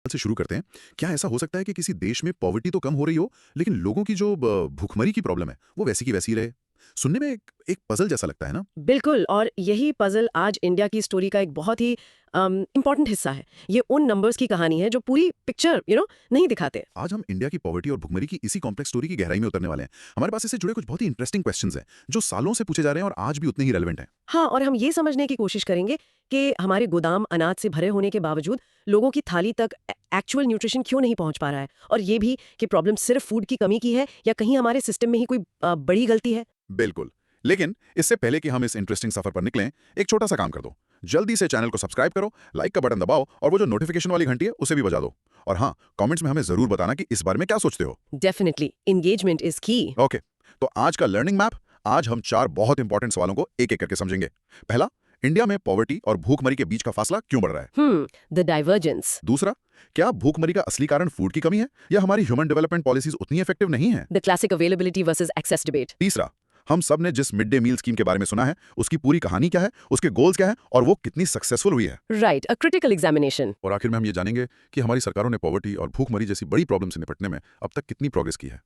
से शुरू करते हैं। क्या ऐसा हो सकता है कि किसी देश में पॉवर्टी तो कम हो रही हो, लेकिन लोगों की जो भूखमरी की प्रॉब्लम है, वो वैसी की वैसी ही रहे? सुनने में एक पजल जैसा लगता है ना? बिल्कुल, और यही पज़ल आज इंडिया की स्टोरी का एक बहुत ही इम्पोर्टेंट हिस्सा है। ये उन नंबर्स की कहानी है जो पूरी पिक्चर नहीं दिखाते। आज हम इंडिया की पॉवर्टी और भुखमरी की इसी कॉम्प्लेक्स स्टोरी की गहराई में उतरने वाले हैं। हमारे पास इससे जुड़े कुछ बहुत ही इंटरेस्टिंग क्वेश्चंस हैं, जो सालों से पूछे जा रहे हैं और आज भी उतने ही रेलेवेंट हैं। हाँ, और हम ये समझने की कोशिश करेंगे कि हमारे गोदाम अनाज से भरे होने के बावजूद लोगों की थाली तक एक्चुअल न्यूट्रिशन क्यों नहीं पहुंच पा रहा है, और ये भी कि प्रॉब्लम सिर्फ फूड की कमी की है या कहीं हमारे सिस्टम में ही कोई बड़ी गलती है। बिल्कुल। लेकिन इससे पहले कि हम इस इंटरेस्टिंग सफर पर निकलें, एक छोटा सा काम कर दो। जल्दी से चैनल को सब्सक्राइब करो, लाइक का बटन दबाओ और वो जो नोटिफिकेशन वाली घंटी है उसे भी बजा दो। और हाँ, कमेंट्स में हमें जरूर बताना कि इस बारे में क्या सोचते हो। डेफिनेटली एंगेजमेंट इज की। ओके, तो आज का लर्निंग मैप। आज हम 4 बहुत इंपॉर्टेंट सवालों को एक एक करके समझेंगे। पहला, इंडिया में पॉवर्टी और भूखमरी के बीच का फासला क्यों बढ़ रहा है? The divergence. दूसरा, क्या भूखमरी का असली कारण फूड की कमी है या हमारी ह्यूमन डेवलपमेंट पॉलिसीज उतनी इफेक्टिव नहीं है? The classic availability versus access debate. तीसरा, हम सब ने जिस मिड डे मील स्कीम के बारे में सुना है, उसकी पूरी कहानी क्या है, उसके गोल्स क्या है और वो कितनी सक्सेसफुल हुई है? Right, a critical examination. और आखिर में हम ये जानेंगे कि हमारी सरकारों ने पॉवर्टी और भूखमरी जैसी बड़ी प्रॉब्लम से निपटने में अब तक कितनी प्रोग्रेस की है।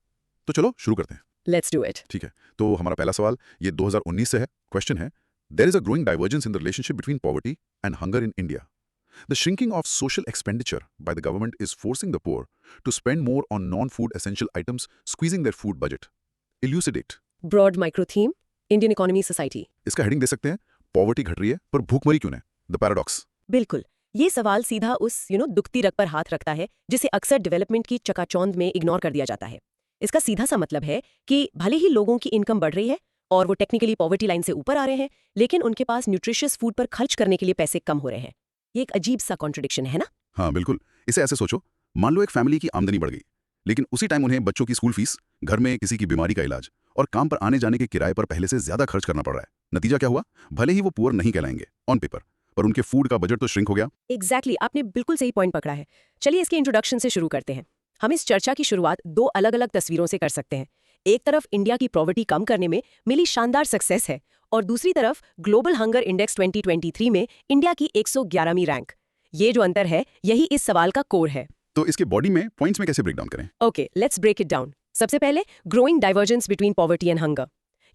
तो चलो शुरू करते हैं। Let's do it. ठीक है, तो हमारा पहला सवाल ये 2019 से है। क्वेश्चन है, there is a growing divergence in the relationship between poverty and hunger in India. The shrinking of social expenditure by the government is forcing the poor to spend more on non-food essential items, squeezing their food budget. Elucidate. Broad micro theme, Indian economy society. इसका heading दे सकते हैं, poverty घट रही है पर भूखमरी क्यों नहीं? The paradox. बिल्कुल, ये सवाल सीधा उस दुखती रग पर हाथ रखता है जिसे अक्सर डेवलपमेंट की चकाचौंध में इग्नोर कर दिया जाता है। इसका सीधा सा मतलब है कि भले ही लोगों की इनकम बढ़ रही है और वो टेक्निकली पॉवर्टी लाइन से ऊपर आ रहे हैं, लेकिन उनके पास न्यूट्रिशियस फूड पर खर्च करने के लिए पैसे कम हो रहे हैं। ये एक अजीब सा कॉन्ट्रडिक्शन है ना? हाँ बिल्कुल। इसे ऐसे सोचो, मान लो एक फैमिली की आमदनी बढ़ गई, लेकिन उसी टाइम उन्हें बच्चों की स्कूल फीस, घर में किसी की बीमारी का इलाज और काम पर आने जाने के किराए पर पहले से ज्यादा खर्च करना पड़ रहा है। नतीजा क्या हुआ? भले ही वो पुअर नहीं कहलाएंगे ऑन पेपर, पर उनके फूड का बजट तो श्रिंक हो गया। एग्जैक्टली, आपने बिल्कुल सही पॉइंट पकड़ा है। चलिए इसके इंट्रोडक्शन से शुरू करते हैं। हम इस चर्चा की शुरुआत दो अलग अलग तस्वीरों से कर सकते हैं। एक तरफ इंडिया की पॉवर्टी कम करने में मिली शानदार सक्सेस है, और दूसरी तरफ ग्लोबल हंगर इंडेक्स 2023 में इंडिया की 111वीं रैंक। ये जो अंतर है, यही इस सवाल का कोर है। तो इसके बॉडी में पॉइंट्स में कैसे ब्रेक डाउन करें? Okay, let's break it down. सबसे पहले growing divergence between poverty and hunger.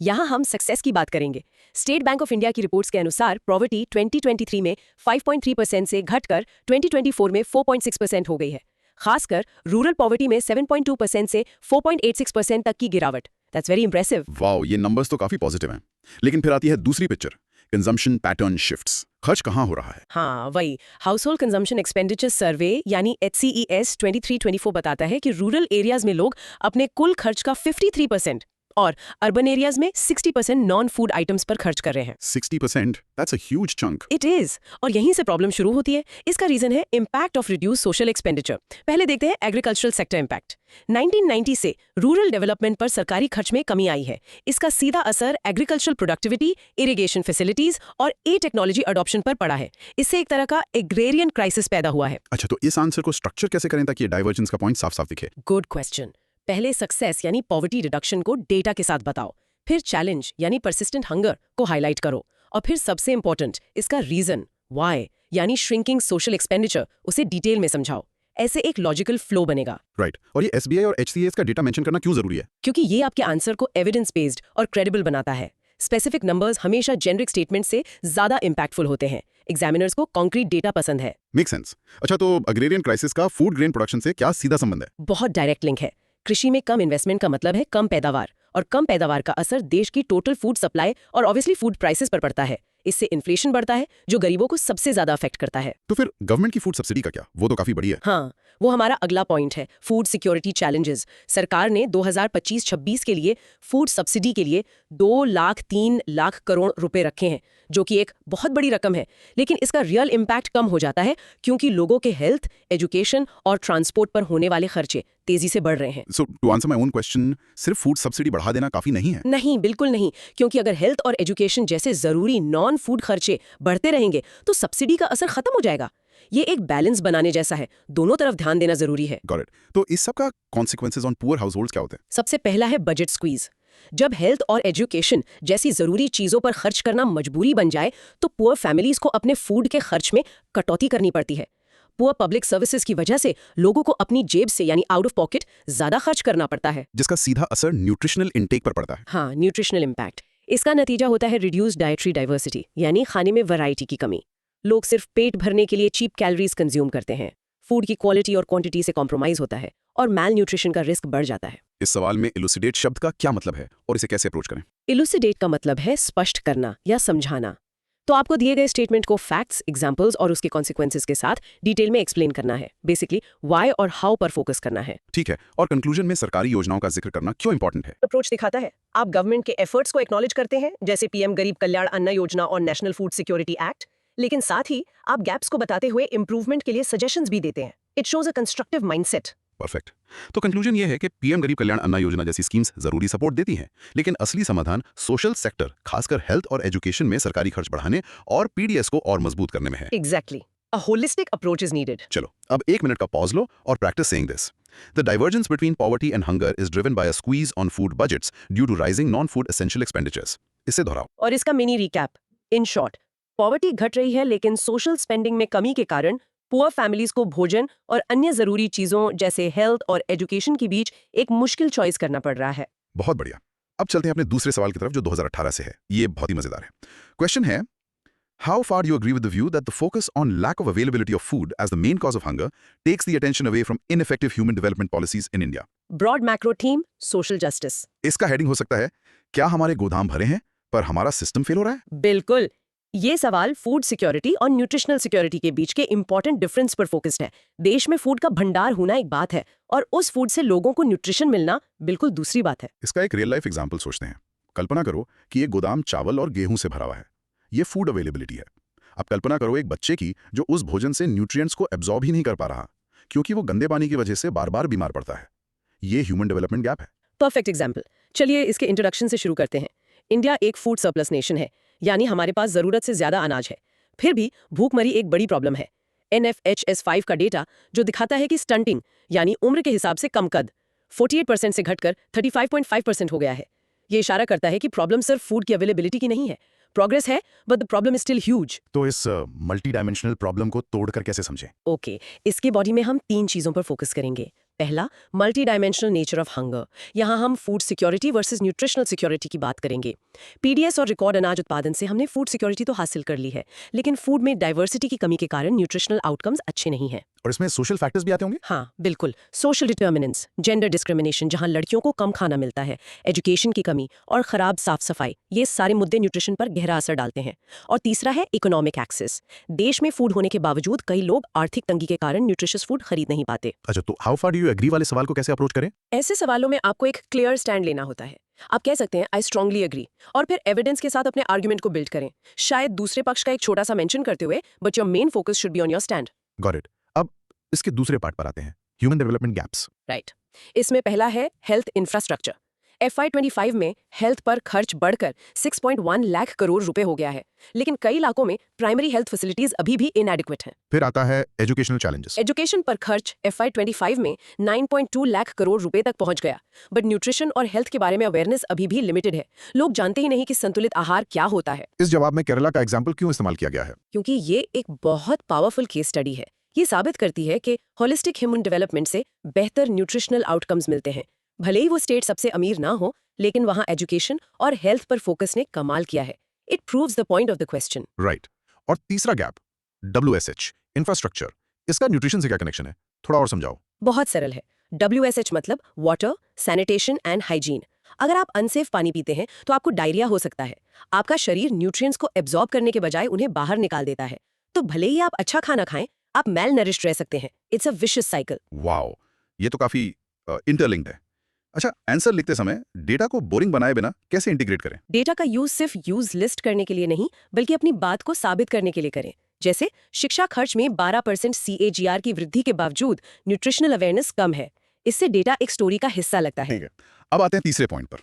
यहाँ हम सक्सेस की बात करेंगे। स्टेट बैंक ऑफ इंडिया की रिपोर्ट्स के अनुसार पॉवर्टी 2023 में 5.3% से घटकर 2024 में 4.6% हो गई है। खासकर रूरल पॉवर्टी में 7.2% से 4.86% तक की गिरावट। That's very impressive. वाओ, ये नंबर्स तो काफी पॉजिटिव हैं। लेकिन फिर आती है दूसरी पिक्चर, कंजम्पशन पैटर्न शिफ्ट्स। खर्च कहाँ हो रहा है? हाँ, वही हाउस होल्ड कंजम्पशन एक्सपेंडिचर सर्वे यानी HCES 2324 बताता है कि रूरल एरियाज में लोग अपने कुल खर्च का 53% और अर्बन एरियाज में 60% नॉन फूड आइटम्स पर खर्च कर रहे हैं। 60%? That's a huge chunk. It is, और यहीं से प्रॉब्लम शुरू होती है। इसका रीजन है impact of reduce social expenditure. पहले देखते हैं एग्रीकल्चरल सेक्टर इम्पैक्ट। 1990 से रूरल डेवलपमेंट पर सरकारी खर्च में कमी आई है। इसका सीधा असर एग्रीकल्चरल प्रोडक्टिविटी, इरिगेशन फैसिलिटीज और टेक्नोलॉजी अडॉप्शन पर पड़ा है। इससे एक तरह का एग्रेरियन क्राइसिस पैदा हुआ है। अच्छा, तो इस आंसर को स्ट्रक्चर कैसे करें ताकि ये डाइवर्जेंस का पॉइंट साफ साफ दिखे? Good question. पहले सक्सेस यानी पॉवर्टी रिडक्शन को डेटा के साथ बताओ, फिर चैलेंज यानी परसिस्टेंट हंगर को हाईलाइट करो, और फिर सबसे इंपॉर्टेंट इसका रीजन व्हाई यानी श्रिंकिंग सोशल एक्सपेंडिचर उसे डिटेल में समझाओ। ऐसे एक लॉजिकल फ्लो बनेगा। राइट। और ये SBI और HCAS का डेटा मेंशन करना क्यों जरूरी है? क्योंकि ये आपके आंसर को एविडेंस बेस्ड और क्रेडिबल बनाता है। स्पेसिफिक नंबर्स हमेशा जेनरिक स्टेटमेंट से ज्यादा इंपैक्टफुल होते हैं। एग्जामिनर्स को कॉन्क्रीट डेटा पसंद है। Make sense. अच्छा, तो अग्रेरियन क्राइसिस का फूड ग्रेन प्रोडक्शन से क्या सीधा संबंध है? बहुत डायरेक्ट लिंक है। कृषि में कम इन्वेस्टमेंट का मतलब है कम पैदावार, और कम पैदावार का असर देश की टोटल फूड सप्लाई और ऑब्वियसली फूड प्राइसेस पर पड़ता है। इससे इन्फ्लेशन बढ़ता है, जो गरीबों को सबसे ज्यादा अफेक्ट करता है। तो फिर गवर्नमेंट की फूड सब्सिडी का क्या? वो तो काफी बड़ी है। हाँ, वो हमारा अगला पॉइंट है, फूड सिक्योरिटी चैलेंजेस। सरकार ने 2025-26 के लिए फूड सब्सिडी के लिए 2 लाख 3 लाख करोड़ रुपए रखे हैं, जो कि एक बहुत बड़ी रकम है। लेकिन इसका रियल इम्पैक्ट कम हो जाता है क्योंकि लोगों के हेल्थ, एजुकेशन और ट्रांसपोर्ट पर होने वाले खर्चे तेजी से बढ़ रहे हैं। So to answer my own question, सिर्फ फूड सब्सिडी बढ़ा देना काफी नहीं है? नहीं, बिल्कुल नहीं। क्योंकि अगर हेल्थ और एजुकेशन जैसे जरूरी नॉन फूड खर्चे बढ़ते रहेंगे तो सब्सिडी का असर खत्म हो जाएगा। ये एक बैलेंस बनाने जैसा है, दोनों तरफ ध्यान देना जरूरी है। Got it. तो इस सब का कॉन्सिक्वेंसेस ऑन पुअर हाउसहोल्ड्स क्या होते हैं? सबसे पहला है बजट स्क्वीज। जब हेल्थ और एजुकेशन जैसी जरूरी चीजों पर खर्च करना मजबूरी बन जाए तो पुअर फैमिलीज को अपने फूड के खर्च में कटौती करनी पड़ती है। पुअर पब्लिक सर्विसेज की वजह से लोगों को अपनी जेब से यानी आउट ऑफ पॉकेट ज्यादा खर्च करना पड़ता है, जिसका सीधा असर न्यूट्रिशनल इंटेक पर पड़ता है। हाँ, न्यूट्रिशनल इम्पैक्ट। इसका नतीजा होता है रिड्यूस्ड डाइटरी डाइवर्सिटी, यानी खाने में वैरायटी की कमी। लोग सिर्फ पेट भरने के लिए चीप कैलोरीज कंज्यूम करते हैं, फूड की क्वालिटी और क्वांटिटी से कॉम्प्रोमाइज होता है और मैल न्यूट्रिशन का रिस्क बढ़ जाता है। इस सवाल में इलुसिडेट शब्द का क्या मतलब है और इसे कैसे अप्रोच करें? इलुसिडेट का मतलब है स्पष्ट करना या समझाना। तो आपको दिए गए स्टेटमेंट को फैक्ट्स, एग्जांपल्स और उसके कॉन्सिक्वेंसेस के साथ डिटेल में एक्सप्लेन करना है। बेसिकली व्हाई और हाउ पर फोकस करना है। ठीक है, और कंक्लूजन में सरकारी योजनाओं का जिक्र करना क्यों इंपॉर्टेंट है? अप्रोच दिखाता है आप गवर्नमेंट के एफर्ट्स को एक्नॉलेज करते हैं, जैसे पीएम गरीब कल्याण अन्न योजना और नेशनल फूड सिक्योरिटी एक्ट, लेकिन साथ ही आप गैप्स को बताते हुए इंप्रूवमेंट के लिए सजेशंस भी देते हैं। It shows a constructive mindset. Perfect. तो कंक्लूजन ये है कि पीएम गरीब कल्याण अन्न योजना जैसी स्कीम्स जरूरी सपोर्ट देती हैं, लेकिन असली समाधान सोशल सेक्टर, खासकर हेल्थ और एजुकेशन में सरकारी खर्च बढ़ाने और पीडीएस को और मजबूत करने में है। Exactly, a holistic approach is needed. चलो अब 1 मिनट का पॉज लो और practice saying this. The divergence between poverty and hunger is driven by a squeeze on food budgets due to rising non-food essential expenditures. इसे दोहराओ। और इसका mini recap. In short, poverty घट रही है, लेकिन सोशल स्पेंडिंग में कमी के कारण पुअर फैमिलीज को भोजन और अन्य जरूरी चीजों जैसे हेल्थ और एजुकेशन के बीच एक मुश्किल चॉइस करना पड़ रहा है। बहुत बढ़िया। अब चलते हैं अपने दूसरे सवाल की तरफ जो 2018 से है। ये बहुत ही मजेदार है। क्वेश्चन है, How far do you agree with the view that the focus on lack of availability of food as the main cause of hunger takes the attention away from ineffective human development policies in India? Broad macro theme, social justice. इसका heading हो सकता है, क्या हमारे गोदाम भरे हैं पर हमारा सिस्टम फेल हो रहा है? बिल्कुल, ये सवाल फूड सिक्योरिटी और न्यूट्रिशनल सिक्योरिटी के बीच के इंपॉर्टेंट डिफरेंस पर फोकस्ड है। देश में फूड का भंडार होना एक बात है और उस फूड से लोगों को न्यूट्रिशन मिलना बिल्कुल दूसरी बात है। इसका एक रियल लाइफ एग्जाम्पल सोचते हैं। कल्पना करो कि एक गोदाम चावल और गेहूं से भरा हुआ है। ये फूड अवेलेबिलिटी है। अब कल्पना करो एक बच्चे की जो उस भोजन से न्यूट्रिएंट्स को एब्जॉर्ब ही नहीं कर पा रहा, क्योंकि वो गंदे पानी की वजह से बार बार बीमार पड़ता है। ये ह्यूमन डेवलपमेंट गैप है। Perfect example. चलिए इसके इंट्रोडक्शन से शुरू करते हैं। इंडिया एक फूड सरप्लस नेशन है, यानी हमारे पास जरूरत से ज्यादा अनाज है। फिर भी भूखमरी एक बड़ी प्रॉब्लम है। NFHS5 का डेटा जो दिखाता है कि स्टंटिंग यानी उम्र के हिसाब से कम कद 48% से घटकर 35.5% हो गया है। ये इशारा करता है कि प्रॉब्लम सिर्फ फूड की अवेलेबिलिटी की नहीं है। प्रोग्रेस है, but the problem is still huge. तो इस मल्टी डायमेंशनल प्रॉब्लम को तोड़कर कैसे समझें? ओके, इसके बॉडी में हम 3 चीजों पर फोकस करेंगे। पहला, multi dimensional nature of hunger. यहाँ हम food security versus nutritional security की बात करेंगे। पीडीएस और रिकॉर्ड अनाज उत्पादन से हमने फूड सिक्योरिटी तो हासिल कर ली है, लेकिन फूड में डाइवर्सिटी की कमी के कारण न्यूट्रिशनल आउटकम्स अच्छे नहीं हैं। और इसमें सोशल फैक्टर्स भी आते होंगे? हाँ बिल्कुल, सोशल डिटर्मिनेंट्स, जेंडर डिस्क्रिमिनेशन जहाँ लड़कियों को कम खाना मिलता है, एजुकेशन की कमी और खराब साफ सफाई, ये सारे मुद्दे न्यूट्रिशन पर गहरा असर डालते हैं। और तीसरा है इकोनॉमिक एक्सेस। देश में फूड होने के बावजूद कई लोग आर्थिक तंगी के कारण न्यूट्रिशियस फूड खरीद नहीं पाते। अच्छा, तो how far do you agree वाले सवाल को कैसे अप्रोच करें? ऐसे सवालों में आपको एक क्लियर स्टैंड लेना होता है। आप कह सकते हैं आई स्ट्रांगली एग्री, और फिर एविडेंस के साथ अपने आर्गुमेंट को बिल्ड करें, शायद दूसरे पक्ष का एक छोटा सा मेंशन करते हुए, but your main focus should be on your stand. Got it. अब इसके दूसरे पार्ट पर आते हैं, ह्यूमन डेवलपमेंट गैप्स। राइट। इसमें पहला है हेल्थ इंफ्रास्ट्रक्चर। FY25 में हेल्थ पर खर्च बढ़कर 6.1 लाख करोड़ रुपए हो गया है, लेकिन कई इलाकों में प्राइमरी हेल्थ फैसिलिटीज अभी भी इनएडिक्वेट हैं। फिर आता है एजुकेशनल चैलेंजेस। एजुकेशन पर खर्च FY25 में 9.2 लाख करोड़ रुपए तक पहुंच गया, बट न्यूट्रिशन और हेल्थ के बारे में अवेयरनेस अभी भी लिमिटेड है। लोग जानते ही नहीं कि संतुलित आहार क्या होता है। इस जवाब में केरला का एग्जाम्पल क्यों इस्तेमाल किया गया है? क्योंकि ये एक बहुत पावरफुल केस स्टडी है। ये साबित करती है कि होलिस्टिक ह्यूमन डेवलपमेंट से बेहतर न्यूट्रिशनल आउटकम्स मिलते हैं। भले ही वो स्टेट सबसे अमीर ना हो, लेकिन वहाँ एजुकेशन और हेल्थ पर फोकस ने कमाल किया है। It proves the point of the question. Right. और तीसरा गैप, WSH, इंफ्रास्ट्रक्चर। इसका न्यूट्रिशन से क्या कनेक्शन है? थोड़ा और समझाओ। बहुत सरल है। WSH मतलब वाटर, सैनिटेशन एंड हाइजीन। अगर आप अनसेफ पानी पीते हैं तो आपको डायरिया हो सकता है। आपका शरीर न्यूट्रिएंट्स को एब्जॉर्ब करने के बजाय उन्हें बाहर निकाल देता है। तो भले ही आप अच्छा खाना खाएं, आप मेल नरिश्ड रह सकते हैं। It's a vicious cycle. Wow, ये तो काफी इंटरलिंक्ड है। अच्छा, आंसर लिखते समय डेटा को बोरिंग बनाए बिना कैसे इंटीग्रेट करें? डेटा का यूज सिर्फ यूज लिस्ट करने के लिए नहीं, बल्कि अपनी बात को साबित करने के लिए करें। जैसे शिक्षा खर्च में 12% CAGR की वृद्धि के बावजूद न्यूट्रिशनल अवेयरनेस कम है। इससे डेटा एक स्टोरी का हिस्सा लगता है। ठीक है। अब आते हैं तीसरे पॉइंट पर,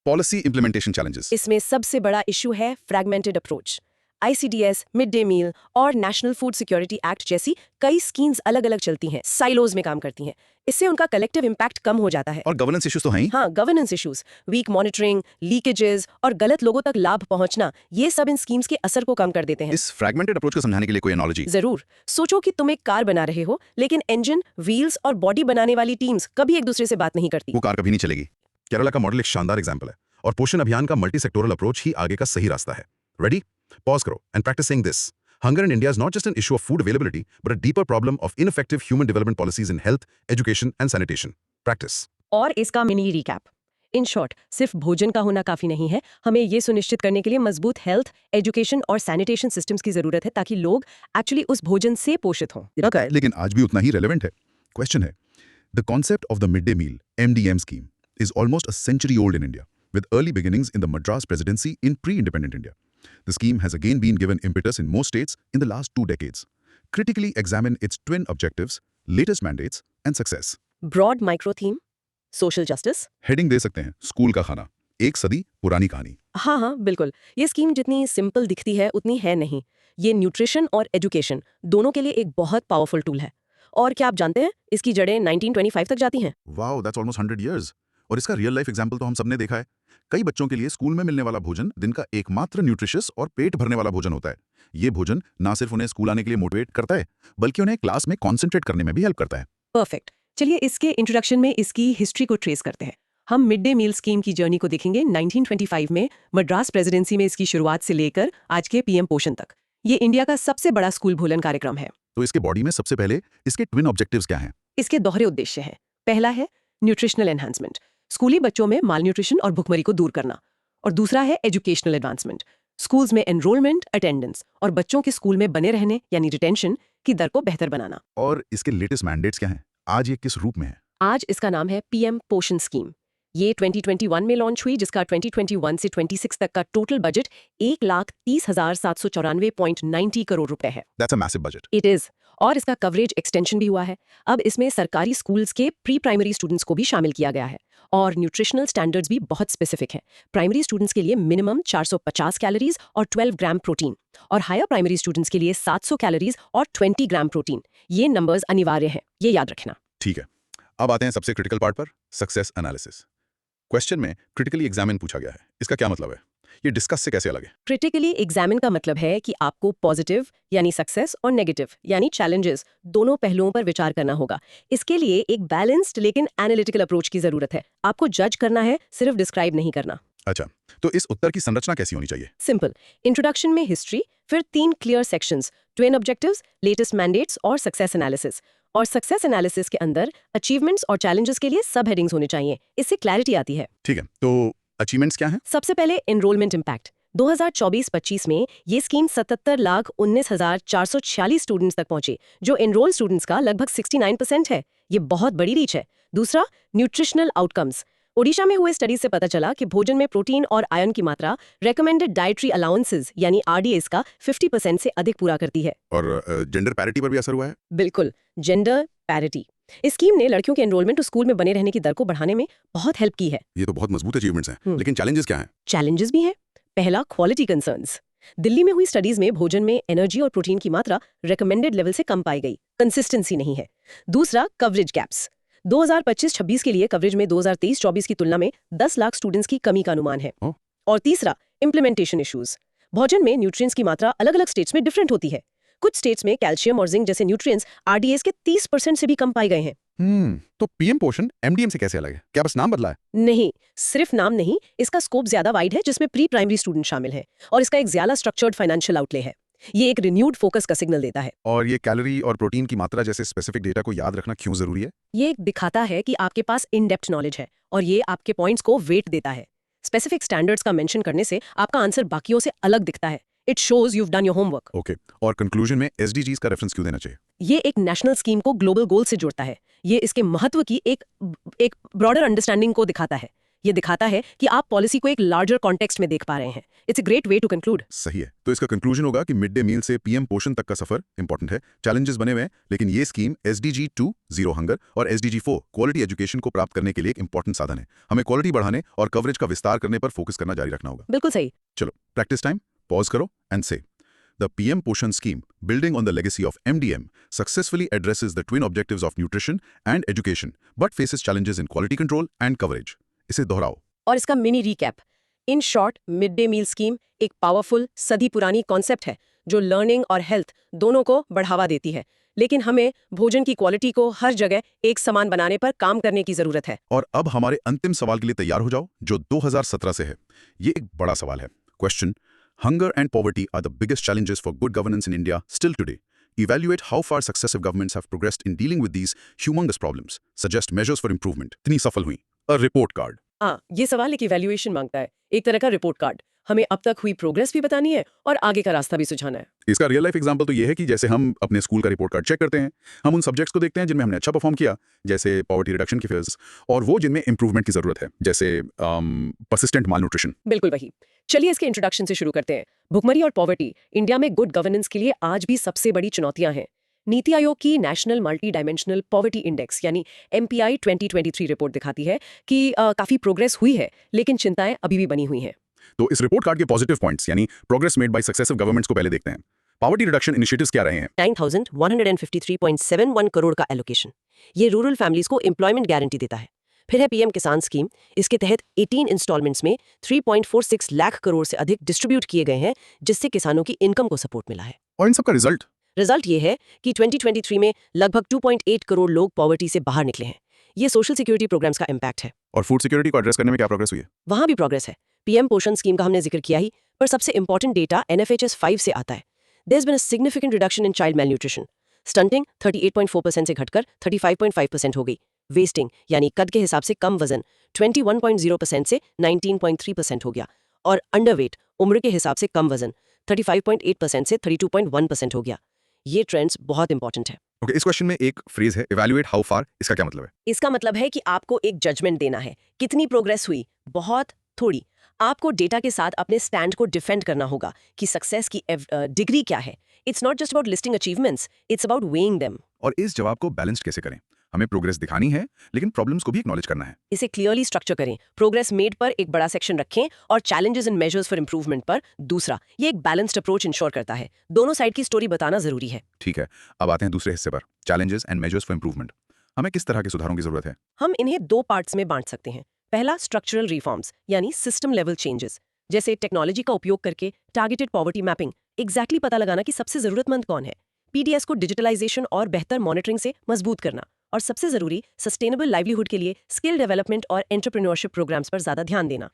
पॉलिसी इंप्लीमेंटेशन चैलेंजेस। इसमें सबसे बड़ा इशू है fragmented approach. ICDS, mid day meal और नेशनल फूड सिक्योरिटी एक्ट जैसी कई स्कीम्स अलग-अलग चलती हैं, साइलोज में काम करती हैं। इससे उनका कलेक्टिव इम्पैक्ट कम हो जाता है। और गवर्नेंस इश्यूज तो हैं ही। हाँ, governance issues, weak monitoring, leakages और गलत लोगों तक लाभ पहुंचना, ये सब इन स्कीम्स के असर को कम कर देते हैं। इस फ्रैगमेंटेड अप्रोच को समझाने के लिए कोई एनालॉजी? जरूर। सोचो कि तुम एक कार बना रहे हो, लेकिन इंजन, व्हील्स और बॉडी बनाने वाली टीम्स कभी एक दूसरे से बात नहीं करती। वो कार कभी नहीं चलेगी। केरला का मॉडल एक शानदार एग्जांपल है और पोषण अभियान का मल्टी सेक्टोरल अप्रोच ही आगे का सही रास्ता है। रेडी? पॉज करो and practice saying this. Hunger in India is not just an issue of food availability, but a deeper problem of ineffective human development policies in health, education, and sanitation. Practice. और इसका mini recap. In short, सिर्फ भोजन का होना काफी नहीं है, हमें ये सुनिश्चित करने के लिए मजबूत हेल्थ, एजुकेशन और सैनिटेशन सिस्टम्स की जरूरत है ताकि लोग एक्चुअली उस भोजन से पोषित हों। लेकिन आज भी उतना ही रेलेवेंट है। क्वेश्चन है, the concept of the midday meal (MDM) scheme is almost a century old in India, with early beginnings in the Madras Presidency in pre-independent India. The scheme has again been given impetus in most states in the last 2 decades. Critically examine its twin objectives, latest mandates, and success. Broad micro theme, social justice. Heading दे सकते हैं, school का खाना, एक सदी पुरानी कहानी। हाँ, बिल्कुल। ये स्कीम जितनी सिंपल दिखती है उतनी है नहीं। ये न्यूट्रिशन और एजुकेशन दोनों के लिए एक बहुत पावरफुल टूल है। और क्या आप जानते हैं, इसकी जड़ें 1925 तक जाती हैं। Wow, that's almost 100 years. और इसका रियल लाइफ एग्जाम्पल तो हम सबने देखा है। कई बच्चों के लिए स्कूल में मिलने वाला भोजन दिन का एकमात्र न्यूट्रिशियस और पेट भरने वाला भोजन होता है। ये भोजन ना सिर्फ उन्हें स्कूल आने के लिए मोटिवेट करता है, बल्कि उन्हें क्लास में कॉन्सेंट्रेट करने में भी हेल्प करता है। परफेक्ट। चलिए इसके इंट्रोडक्शन में इसकी हिस्ट्री को ट्रेस करते हैं। हम मिड डे मील स्कीम की जर्नी को देखेंगे 1925 में मद्रास प्रेसिडेंसी में इसकी शुरुआत से लेकर आज के पीएम पोषण तक। ये इंडिया का सबसे बड़ा स्कूल भोजन कार्यक्रम है। तो इसके बॉडी में सबसे पहले इसके ट्विन ऑब्जेक्टिव्स क्या हैं? इसके दोहरे उद्देश्य हैं। पहला है न्यूट्रिशनल एनहांसमेंट, स्कूली बच्चों में माल न्यूट्रिशन और भुखमरी को दूर करना। और दूसरा है एजुकेशनल एडवांसमेंट, स्कूल्स में एनरोलमेंट, अटेंडेंस और बच्चों के स्कूल में बने रहने यानी रिटेंशन की दर को बेहतर बनाना। और इसके लेटेस्ट मैंडेट्स क्या हैं? आज ये किस रूप में है? आज इसका नाम है पीएम पोषण स्कीम। ये 2021 में लॉन्च हुई, जिसका 2021 से 26 तक का टोटल बजट 1,30,794.90 करोड़ रुपए है। That's a massive budget. It is. और इसका कवरेज एक्सटेंशन भी हुआ है। अब इसमें सरकारी स्कूल्स के प्री प्राइमरी स्टूडेंट्स को भी शामिल किया गया है। और न्यूट्रिशनल स्टैंडर्ड्स भी बहुत स्पेसिफिक हैं। प्राइमरी स्टूडेंट्स के लिए मिनिमम 450 कैलोरीज और 12 ग्राम प्रोटीन, और हायर प्राइमरी स्टूडेंट्स के लिए 700 कैलोरीज और 20 ग्राम प्रोटीन। ये नंबर्स अनिवार्य हैं, ये याद रखना। ठीक है, अब आते हैं सबसे क्रिटिकल पार्ट पर, सक्सेस एनालिसिस। क्वेश्चन में क्रिटिकली एग्जामिन पूछा गया है, इसका क्या मतलब है? ये डिस्कस से कैसे अलग है? क्रिटिकली एग्जामिन का मतलब है कि आपको पॉजिटिव यानी सक्सेस और नेगेटिव यानी चैलेंजेस दोनों पहलुओं पर विचार करना होगा। इसके लिए एक बैलेंस्ड लेकिन एनालिटिकल अप्रोच की जरूरत है। आपको जज करना है, सिर्फ डिस्क्राइब नहीं करना। अच्छा, तो इस उत्तर की संरचना कैसी होनी चाहिए? सिंपल। इंट्रोडक्शन में हिस्ट्री, फिर 3 clear sections, twin objectives, latest mandates और सक्सेस एनालिसिस। और सक्सेस एनालिसिस के अंदर अचीवमेंट्स और चैलेंजेस के लिए सब हेडिंग्स होने चाहिए। इससे क्लैरिटी आती है। ठीक है, तो अचीवमेंट्स क्या हैं? सबसे पहले एनरोलमेंट इम्पैक्ट। 2024-25 में ये स्कीम 77,19,446 स्टूडेंट्स तक पहुंची, जो एनरोल स्टूडेंट्स का लगभग 69% है। ये बहुत बड़ी रीच है। दूसरा, न्यूट्रिशनल आउटकम्स। ओडिशा में हुए स्टडीज से पता चला कि भोजन में प्रोटीन और आयरन की मात्रा रेकमेंडेड डाइटरी अलाउंसेस यानी RDAs का 50% से अधिक पूरा करती है। और जेंडर पैरिटी पर भी असर हुआ है? बिल्कुल, जेंडर पैरिटी। इस स्कीम ने लड़कियों के एनरोलमेंट और स्कूल में बने रहने की दर को बढ़ाने में बहुत हेल्प की है। ये तो बहुत मजबूत अचीवमेंट्स हैं, लेकिन चैलेंजेस क्या हैं? चैलेंजेस भी हैं। पहला, क्वालिटी कंसर्न्स। दिल्ली में हुई स्टडीज में भोजन में एनर्जी और प्रोटीन की मात्रा रेकमेंडेड लेवल से कम पाई गई, कंसिस्टेंसी नहीं है। दूसरा, कवरेज गैप्स। 2025-26 के लिए कवरेज में 2023-24 की तुलना में 10 लाख स्टूडेंट्स की कमी का अनुमान है। और तीसरा, इम्प्लीमेंटेशन इश्यूज। भोजन में न्यूट्रिएंट्स की मात्रा अलग-अलग स्टेट्स में डिफरेंट होती है। कुछ स्टेट्स में कैल्शियम और जिंक जैसे न्यूट्रिएंट्स RDAs के 30% से भी कम पाए गए हैं। तो पीएम पोषण MDM से कैसे अलग है? क्या बस नाम बदला है? नहीं, सिर्फ नाम नहीं, इसका स्कोप ज्यादा वाइड है, जिसमें प्री प्राइमरी स्टूडेंट शामिल है और इसका एक ज्यादा स्ट्रक्चर्ड फाइनेंशियल आउटले है। ये एक रिन्यूड फोकस का सिग्नल देता है। और ये कैलोरी और प्रोटीन की मात्रा जैसे स्पेसिफिक डेटा को याद रखना क्यों जरूरी है? ये दिखाता है कि आपके पास इन डेप्थ नॉलेज है और ये आपके पॉइंट्स को वेट देता है। स्पेसिफिक स्टैंडर्ड्स का मेंशन करने से आपका आंसर बाकियों से अलग दिखता है। It shows you've done your homework। Okay, और कंक्लूजन में SDGs का रेफरेंस क्यों देना चाहिए? ये एक नेशनल स्कीम को ग्लोबल गोल से जोड़ता है। ये इसके महत्व की एक ब्रॉडर अंडरस्टैंडिंग को दिखाता है। ये दिखाता है कि आप पॉलिसी को एक लार्जर कॉन्टेक्स्ट में देख पा रहे हैं। It's a great way to conclude. सही है, तो इसका कंक्लूजन होगा कि मिड डे मील से पीएम पोषण तक का सफर इंपॉर्टेंट है, चैलेंजेस बने हुए हैं, लेकिन ये स्कीम SDG 2 जीरो हंगर और SDG 4 क्वालिटी एजुकेशन को प्राप्त करने के लिए एक इंपॉर्टेंट साधन है। हमें क्वालिटी बढ़ाने और कवरेज का विस्तार करने पर फोकस करना जारी रखना होगा। बिल्कुल सही। चलो, प्रैक्टिस टाइम, पॉज करो एंड से The PM Poshan scheme, building on the legacy of MDM, successfully addresses the twin objectives of nutrition and education, but faces challenges in quality control and coverage. इसे दोहराओ. और इसका mini recap. In short, mid day meal scheme एक powerful, सदी पुरानी concept है जो learning और हेल्थ दोनों को बढ़ावा देती है. लेकिन हमें भोजन की क्वालिटी को हर जगह एक समान बनाने पर काम करने की जरूरत है. और अब हमारे अंतिम सवाल के लिए तैयार हो जाओ, जो 2017 से है. ये एक बड़ा सवाल है. Question: Hunger and poverty are the biggest challenges for good governance in India still today. Evaluate how far successive governments have progressed in dealing with these humongous problems. Suggest measures for improvement. कितनी सफल हुई? A report card. हाँ, ये सवाल एक evaluation मांगता है, एक तरह का रिपोर्ट कार्ड. हमें अब तक हुई प्रोग्रेस भी बतानी है और आगे का रास्ता भी सुझाना है. इसका रियल लाइफ एग्जांपल तो ये है कि जैसे हम अपने स्कूल का रिपोर्ट कार्ड चेक करते हैं, हम उन सब्जेक्ट्स को देखते हैं जिनमें हमने अच्छा परफॉर्म किया, जैसे पॉवर्टी रिडक्शन की फिगर्स, और वो जिनमें इंप्रूवमेंट की जरूरत है, जैसे परसिस्टेंट मालन्यूट्रिशन. बिल्कुल वही. चलिए इसके इंट्रोडक्शन से शुरू करते हैं. भुखमरी और पॉवर्टी इंडिया में गुड गवर्नेंस के लिए आज भी सबसे बड़ी चुनौतियां हैं. नीति आयोग की national multi dimensional poverty index यानी MPI 2023 रिपोर्ट दिखाती है कि काफी प्रोग्रेस हुई है, लेकिन चिंताएं अभी भी बनी हुई हैं. तो इस रिपोर्ट कार्ड के पॉजिटिव पॉइंट्स यानी progress made by successive governments को पहले देखते हैं. पॉवर्टी रिडक्शन इनिशिएटिव्स क्या रहे हैं? 9,153.71 करोड़ का एलोकेशन. ये रूरल फैमिलीज को एम्प्लॉयमेंट गारंटी देता है. फिर है PM किसान स्कीम. इसके तहत 18 इंस्टॉलमेंट्स में 3.46 लाख करोड़ से अधिक डिस्ट्रीब्यूट किए गए हैं, जिससे किसानों की इनकम को सपोर्ट मिला है. और इन सब का रिजल्ट ये है कि 2023 में लगभग 2.8 करोड़ लोग पॉवर्टी से बाहर निकले हैं. ये सोशल सिक्योरिटी प्रोग्राम्स का इम्पैक्ट है. और फूड सिक्योरिटी को एड्रेस करने में क्या प्रोग्रेस हुई है? वहां भी प्रोग्रेस है. PM पोषण स्कीम का हमने जिक्र किया ही, पर सबसे इंपॉर्टेंट डेटा NFHS 5 से आता है. There's been a significant reduction in child malnutrition. Stunting 38.4% से घटकर 35.5% हो गई. वेस्टिंग यानी कद के हिसाब से कम वजन 21.0% से 19.3% हो गया. और अंडरवेट उम्र के हिसाब से कम वजन 35.8% से 32.1% हो गया. ये ट्रेंड्स बहुत इंपॉर्टेंट है. ओके, इस क्वेश्चन में एक फ्रेज है इवैल्यूएट हाउ फार. इसका क्या मतलब है? इसका मतलब है कि आपको एक जजमेंट देना है. कितनी प्रोग्रेस हुई? बहुत, थोड़ी. आपको डेटा के साथ अपने स्टैंड को डिफेंड करना होगा कि सक्सेस की डिग्री क्या है. It's not just about listing achievements, it's about weighing them. और इस जवाब को बैलेंस कैसे करें? हमें प्रोग्रेस दिखानी है, लेकिन प्रॉब्लम्स को भी एक्नॉलेज करना है. इसे क्लियरली स्ट्रक्चर करें. प्रोग्रेस मेड पर एक बड़ा सेक्शन रखें और challenges and measures for improvement पर दूसरा. ये एक बैलेंस्ड अप्रोच इंश्योर करता है. दोनों साइड की स्टोरी बताना जरूरी है. ठीक है, अब आते हैं दूसरे हिस्से पर, challenges and measures for improvement. हमें किस तरह के सुधारों की जरूरत है? हम इन्हें 2 पार्ट्स में बांट सकते हैं. पहला स्ट्रक्चरल रिफॉर्म्स यानी सिस्टम लेवल चेंजेस, जैसे टेक्नोलॉजी का उपयोग करके टारगेटेड पॉवर्टी मैपिंग, एग्जैक्टली पता लगाना कि सबसे जरूरतमंद कौन है. PDS को डिजिटलाइजेशन और बेहतर मॉनिटरिंग से मजबूत करना. और सबसे जरूरी सस्टेनेबल लाइवलीहुड के लिए स्किल डेवलपमेंट और एंटरप्रेन्योरशिप प्रोग्राम्स पर ज्यादा ध्यान देना.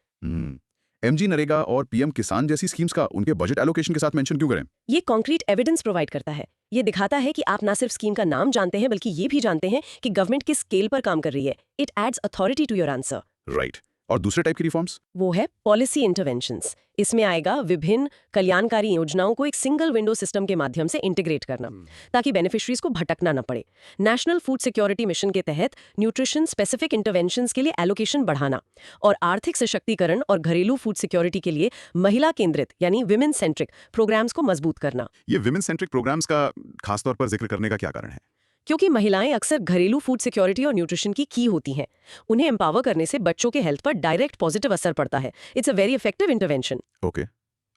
MG नरेगा और PM किसान जैसी स्कीम्स का उनके बजट एलोकेशन के साथ मेंशन क्यों करें? ये कॉन्क्रीट एविडेंस प्रोवाइड करता है. ये दिखाता है कि आप ना सिर्फ स्कीम का नाम जानते हैं, बल्कि ये भी जानते हैं कि गवर्नमेंट किस स्केल पर काम कर रही है. It adds authority to your answer. Right. और दूसरे टाइप की रिफॉर्म्स? वो है पॉलिसी इंटरवेंशंस. इसमें आएगा विभिन्न कल्याणकारी योजनाओं को एक सिंगल विंडो सिस्टम के माध्यम से इंटीग्रेट करना, ताकि बेनिफिशरीज को भटकना न पड़े. नेशनल फूड सिक्योरिटी मिशन के तहत न्यूट्रिशन स्पेसिफिक इंटरवेंशंस के लिए एलोकेशन बढ़ाना, और आर्थिक सशक्तिकरण और घरेलू फूड सिक्योरिटी के लिए महिला केंद्रित यानी विमेन सेंट्रिक प्रोग्राम्स को मजबूत करना. ये विमेन सेंट्रिक प्रोग्राम्स का खासतौर पर जिक्र करने का क्या कारण है? क्योंकि महिलाएं अक्सर घरेलू फूड सिक्योरिटी और न्यूट्रिशन की होती हैं. उन्हें एम्पावर करने से बच्चों के हेल्थ पर डायरेक्ट पॉजिटिव असर पड़ता है. It's a very effective intervention. Okay.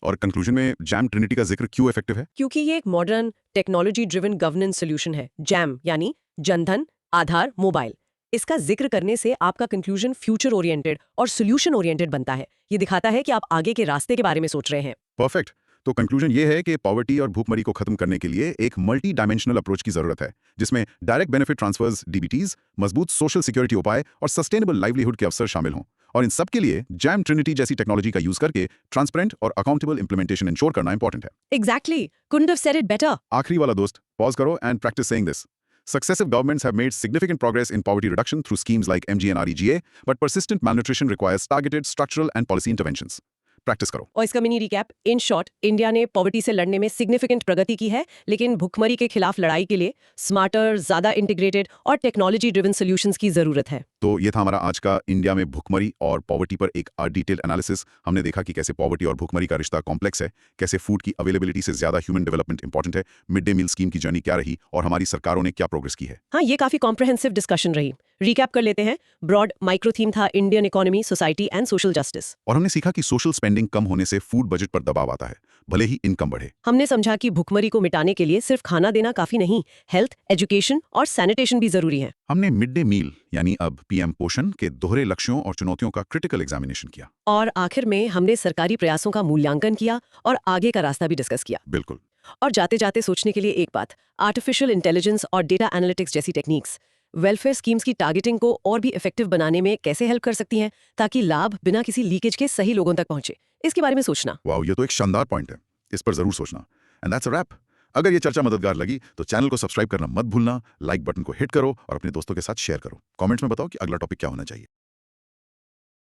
और कंक्लूजन में जैम ट्रिनिटी का जिक्र क्यों इफेक्टिव है? क्योंकि ये एक modern technology driven governance solution है. जैम यानी जनधन, आधार, मोबाइल. इसका जिक्र करने से आपका कंक्लूजन फ्यूचर ओरिएंटेड और सोल्यूशन ओरिएंटेड बनता है. ये दिखाता है कि आप आगे के रास्ते के बारे में सोच रहे हैं. परफेक्ट. तो कंक्लूजन ये है कि पॉवर्टी और भूखमरी को खत्म करने के लिए एक मल्टी डायमेंशनल अप्रोच की जरूरत है, जिसमें डायरेक्ट बेनिफिट ट्रांसफर्स DBTs, मजबूत सोशल सिक्योरिटी उपाय और सस्टेनेबल लाइवलीहुड के अवसर शामिल हों. और इन सब के लिए जैम ट्रिनिटी जैसी टेक्नोलॉजी का यूज करके ट्रांसपेरेंट और अकाउंटेबल इंप्लीमेंटेशन इंश्योर करना इंपॉर्टेंट है. Exactly. Couldn't have said it better. आखिरी वाला दोस्त, पॉज करो and practice saying this. Successive governments have made significant progress in poverty reduction through schemes like MG and REGA, but persistent malnutrition requires targeted structural and policy interventions. Practice करो. और इसका mini recap. In short, India ने poverty से लड़ने में significant प्रगति की है, लेकिन भुखमरी के खिलाफ लड़ाई के लिए स्मार्टर, ज्यादा इंटीग्रेटेड और टेक्नोलॉजी ड्रिवन सॉल्यूशंस की जरूरत है. तो ये था हमारा आज का इंडिया में भुखमरी और पॉवर्टी पर एक डिटेल्ड एनालिसिस. हमने देखा कि कैसे पॉवर्टी और भुखमरी का रिश्ता कॉम्प्लेक्स है, कैसे फूड की अवेलेबिलिटी से ज्यादा ह्यूमन डेवलपमेंट इंपॉर्टेंट है, मिड डे मील स्कीम की जर्नी क्या रही और हमारी सरकारों ने क्या प्रोग्रेस की है. हाँ, ये काफी कॉम्प्रहेंसिव डिस्कशन रही. रिकैप कर लेते हैं। ब्रॉड माइक्रो थीम था Indian economy, society and social justice. और हमने सीखा कि सोशल स्पेंडिंग कम होने से फूड बजट पर दबाव आता है, भले ही इनकम बढ़े। हमने समझा कि भुखमरी को मिटाने के लिए सिर्फ खाना देना काफी नहीं, हेल्थ, एजुकेशन और सैनिटेशन भी जरूरी है। हमने मिड डे मील यानी अब पीएम पोषण के दोहरे लक्ष्यों और चुनौतियों का क्रिटिकल एग्जामिनेशन किया। और आखिर में हमने सरकारी प्रयासों का मूल्यांकन किया और आगे का रास्ता भी डिस्कस किया। बिल्कुल। और जाते जाते सोचने के लिए एक बात, आर्टिफिशियल इंटेलिजेंस और डेटा एनालिटिक्स जैसी टेक्निक्स वेलफेयर स्कीम्स की टारगेटिंग को और भी इफेक्टिव बनाने में कैसे हेल्प कर सकती हैं, ताकि लाभ बिना किसी लीकेज के सही लोगों तक पहुंचे। इसके बारे में सोचना। वाह, ये तो एक शानदार पॉइंट है, इस पर जरूर सोचना। And that's a wrap. अगर ये चर्चा मददगार लगी तो चैनल को सब्सक्राइब करना मत भूलना, लाइक बटन को हिट करो और अपने दोस्तों के साथ शेयर करो। कमेंट्स में बताओ कि अगला टॉपिक क्या होना चाहिए।